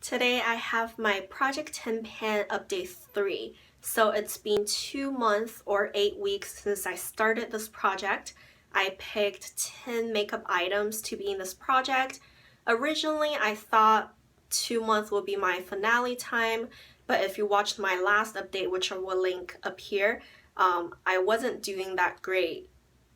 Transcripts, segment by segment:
Today I have my Project 10 Pan Update 3. So it's been 2 months or 8 weeks since I started this project. I picked 10 makeup items to be in this project. Originally I thought 2 months would be my finale time, but if you watched my last update, which I will link up here, I wasn't doing that great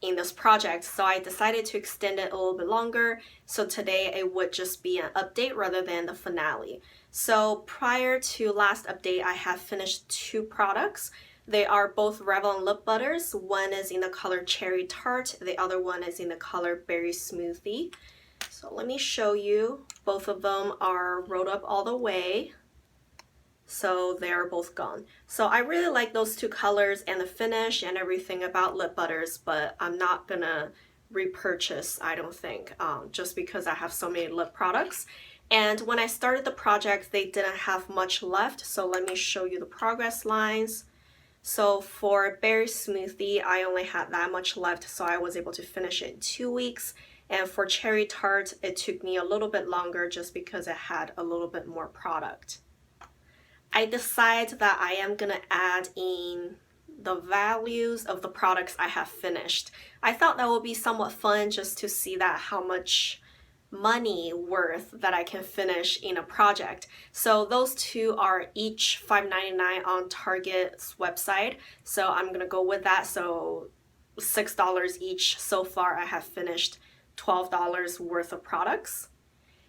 in this project, so I decided to extend it a little bit longer. So today it would just be an update rather than the finale. So prior to last update, I have finished 2 products. They are both Revlon lip butters. One is in the color Cherry Tart, the other one is in the color Berry Smoothie. So let me show you. Both of them are rolled up all the way, so they're both gone. So I really like those 2 colors and the finish and everything about lip butters, but I'm not gonna repurchase, I don't think, just because I have so many lip products. And when I started the project, they didn't have much left, so let me show you the progress lines. So for Berry Smoothie, I only had that much left, so I was able to finish it in 2 weeks. And for Cherry Tart, it took me a little bit longer just because it had a little bit more product. I decided that I am gonna add in the values of the products I have finished. I thought that would be somewhat fun just to see that how much money worth that I can finish in a project. So those 2 are each $5.99 on Target's website. So I'm gonna go with that. So $6 each. So far I have finished $12 worth of products.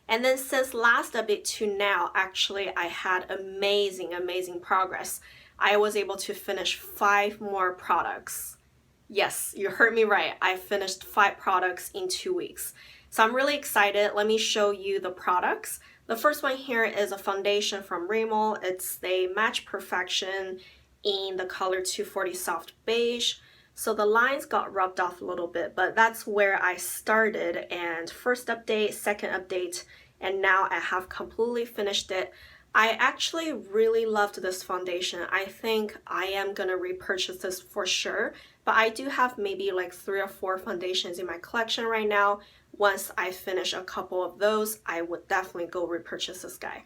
And then since last update to now, actually I had amazing progress. I was able to finish 5 more products. Yes, you heard me right. I finished 5 products in 2 weeks. So I'm really excited. Let me show you the products. The first one here is a foundation from Rimmel. It's the Match Perfection in the color 240 Soft Beige. So the lines got rubbed off a little bit, but that's where I started. And first update, second update, and now I have completely finished it. I actually really loved this foundation. I think I am gonna repurchase this for sure, but I do have maybe like 3 or 4 foundations in my collection right now. Once I finish a couple of those, I would definitely go repurchase this guy.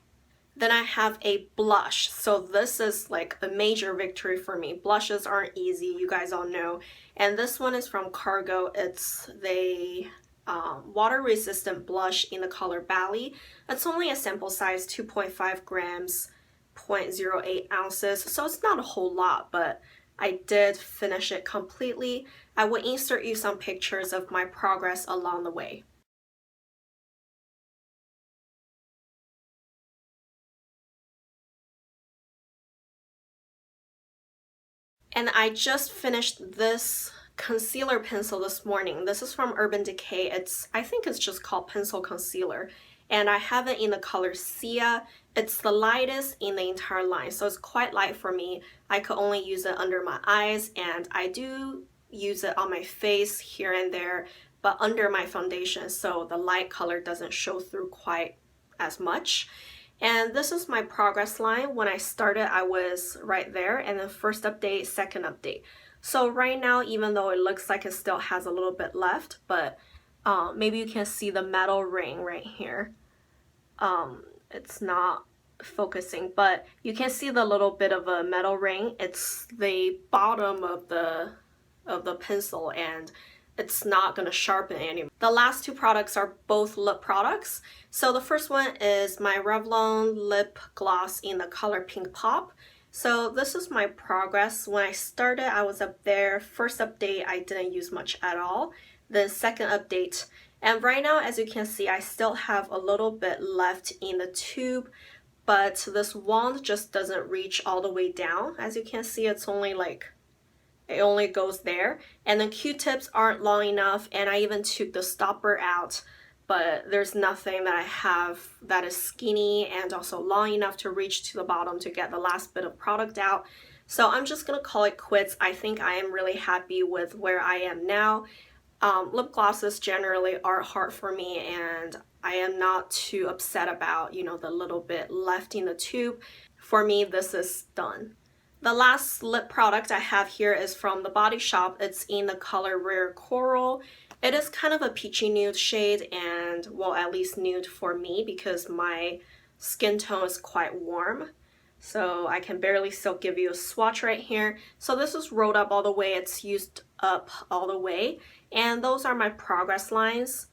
Then I have a blush. So this is like a major victory for me. Blushes aren't easy, you guys all know. And this one is from Cargo. It's the water resistant blush in the color Bali. It's only a sample size, 2.5 grams, 0.08 ounces. So it's not a whole lot, but I did finish it completely. I will insert you some pictures of my progress along the way. And I just finished this concealer pencil this morning. This is from Urban Decay. I think it's just called pencil concealer. And I have it in the color Sia. It's the lightest in the entire line, so it's quite light for me. I could only use it under my eyes, and I do use it on my face here and there, but under my foundation, so the light color doesn't show through quite as much. And this is my progress line. When I started, I was right there, and then first update, second update. So right now, even though it looks like it still has a little bit left, but maybe you can see the metal ring right here. It's not focusing, but you can see the little bit of a metal ring. It's the bottom of the pencil, and it's not gonna sharpen anymore. The last 2 products are both lip products. So the first one is my Revlon lip gloss in the color Pink Pop. So this is my progress. When I started, I was up there. First update, I didn't use much at all. Then second update, and right now, as you can see, I still have a little bit left in the tube, but this wand just doesn't reach all the way down. As you can see, it's only like, it only goes there. And the Q-tips aren't long enough, and I even took the stopper out, but there's nothing that I have that is skinny and also long enough to reach to the bottom to get the last bit of product out. So I'm just gonna call it quits. I think I am really happy with where I am now. Lip glosses generally are hard for me, and I am not too upset about, you know, the little bit left in the tube. For me, this is done. The last lip product I have here is from The Body Shop. It's in the color Rare Coral. It is kind of a peachy nude shade, and well, at least nude for me because my skin tone is quite warm. So I can barely still give you a swatch right here. So this is rolled up all the way, it's used up all the way. And those are my progress lines,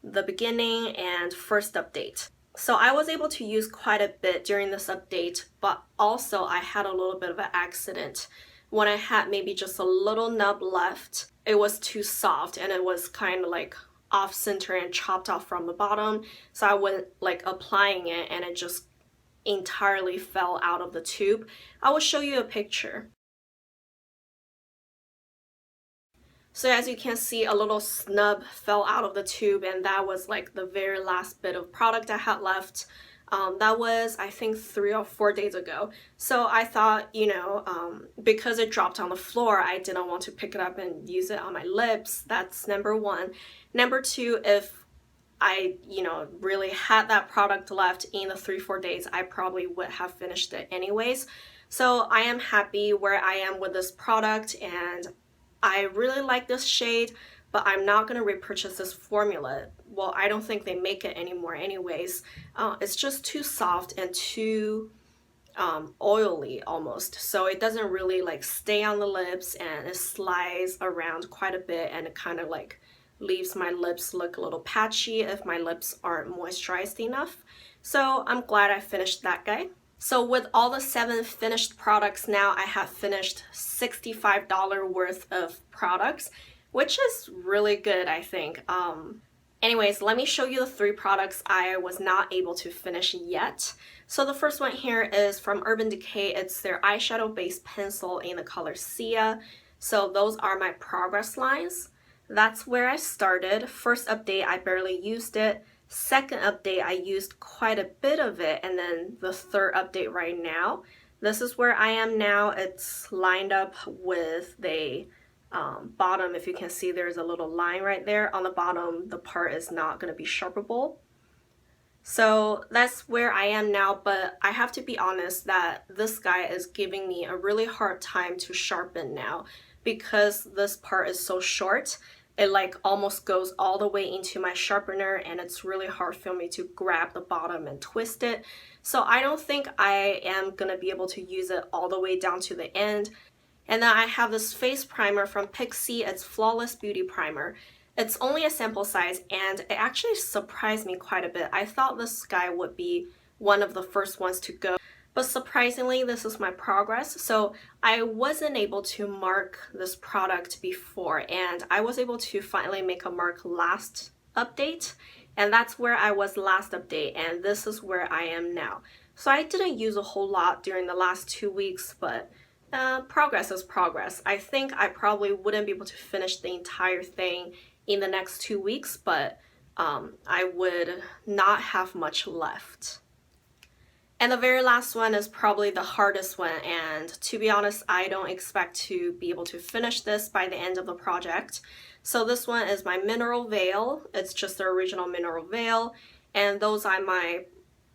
the beginning and first update. So I was able to use quite a bit during this update, but also I had a little bit of an accident. When I had maybe just a little nub left, it was too soft and it was kind of like off center and chopped off from the bottom. So I went like applying it and it just entirely fell out of the tube. I will show you a picture. So as you can see, a little snub fell out of the tube, and that was like the very last bit of product I had left. That was, I think, 3 or 4 days ago. So I thought, you know, because it dropped on the floor, I didn't want to pick it up and use it on my lips. That's number one. Number two, if I, you know, really had that product left in the 3-4 days, I probably would have finished it anyways. So I am happy where I am with this product, and I really like this shade, but I'm not going to repurchase this formula. Well, I don't think they make it anymore anyways. It's just too soft and too oily almost, so it doesn't really like stay on the lips, and it slides around quite a bit, and it kind of like leaves my lips look a little patchy if my lips aren't moisturized enough. So I'm glad I finished that guy. So with all the 7 finished products now, I have finished $65 worth of products, which is really good, I think. Anyways, let me show you the 3 products I was not able to finish yet. So the first one here is from Urban Decay. It's their eyeshadow base pencil in the color Sia. So those are my progress lines. That's where I started. First update, I barely used it. Second update, I used quite a bit of it. And then the third update right now, this is where I am now. It's lined up with the bottom. If you can see, there's a little line right there. On the bottom, the part is not going to be sharpenable. So that's where I am now, but I have to be honest that this guy is giving me a really hard time to sharpen now because this part is so short. It like almost goes all the way into my sharpener, and it's really hard for me to grab the bottom and twist it. So I don't think I am gonna be able to use it all the way down to the end. And then I have this face primer from Pixi. It's Flawless Beauty Primer. It's only a sample size, and it actually surprised me quite a bit. I thought this guy would be one of the first ones to go. But surprisingly, this is my progress. So I wasn't able to mark this product before, and I was able to finally make a mark last update, and that's where I was last update, and this is where I am now. So I didn't use a whole lot during the last 2 weeks, but progress is progress. I think I probably wouldn't be able to finish the entire thing in the next 2 weeks, but I would not have much left. And the very last one is probably the hardest one, and to be honest, I don't expect to be able to finish this by the end of the project. So this one is my Mineral Veil. It's just the original Mineral Veil, and those are my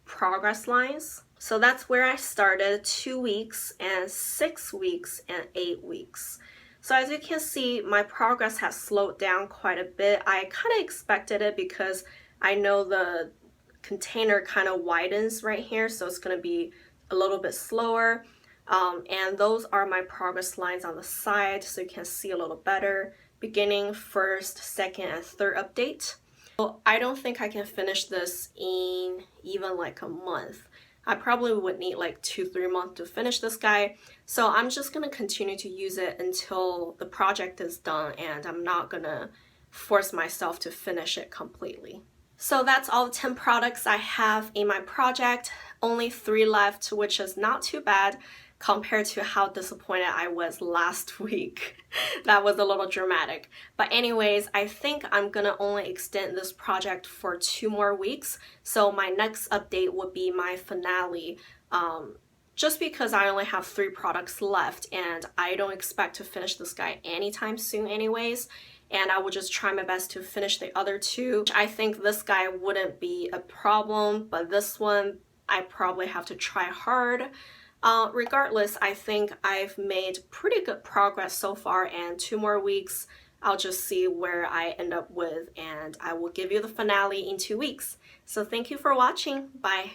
progress lines. So that's where I started, 2 weeks and 6 weeks and 8 weeks. So as you can see, my progress has slowed down quite a bit. I kind of expected it because I know the container kind of widens right here, so it's going to be a little bit slower. And those are my progress lines on the side, so you can see a little better. Beginning, first, second, and third update. So I don't think I can finish this in even like a month. I probably would need like 2-3 months to finish this guy. So I'm just going to continue to use it until the project is done, and I'm not going to force myself to finish it completely. So that's all the 10 products I have in my project. Only 3 left, which is not too bad compared to how disappointed I was last week. That was a little dramatic. But anyways, I think I'm gonna only extend this project for 2 more weeks. So my next update would be my finale. Just because I only have 3 products left, and I don't expect to finish this guy anytime soon anyways. And I will just try my best to finish the other 2. I think this guy wouldn't be a problem, but this one I probably have to try hard. Regardless, I think I've made pretty good progress so far, and 2 more weeks, I'll just see where I end up with, and I will give you the finale in 2 weeks. So thank you for watching. Bye.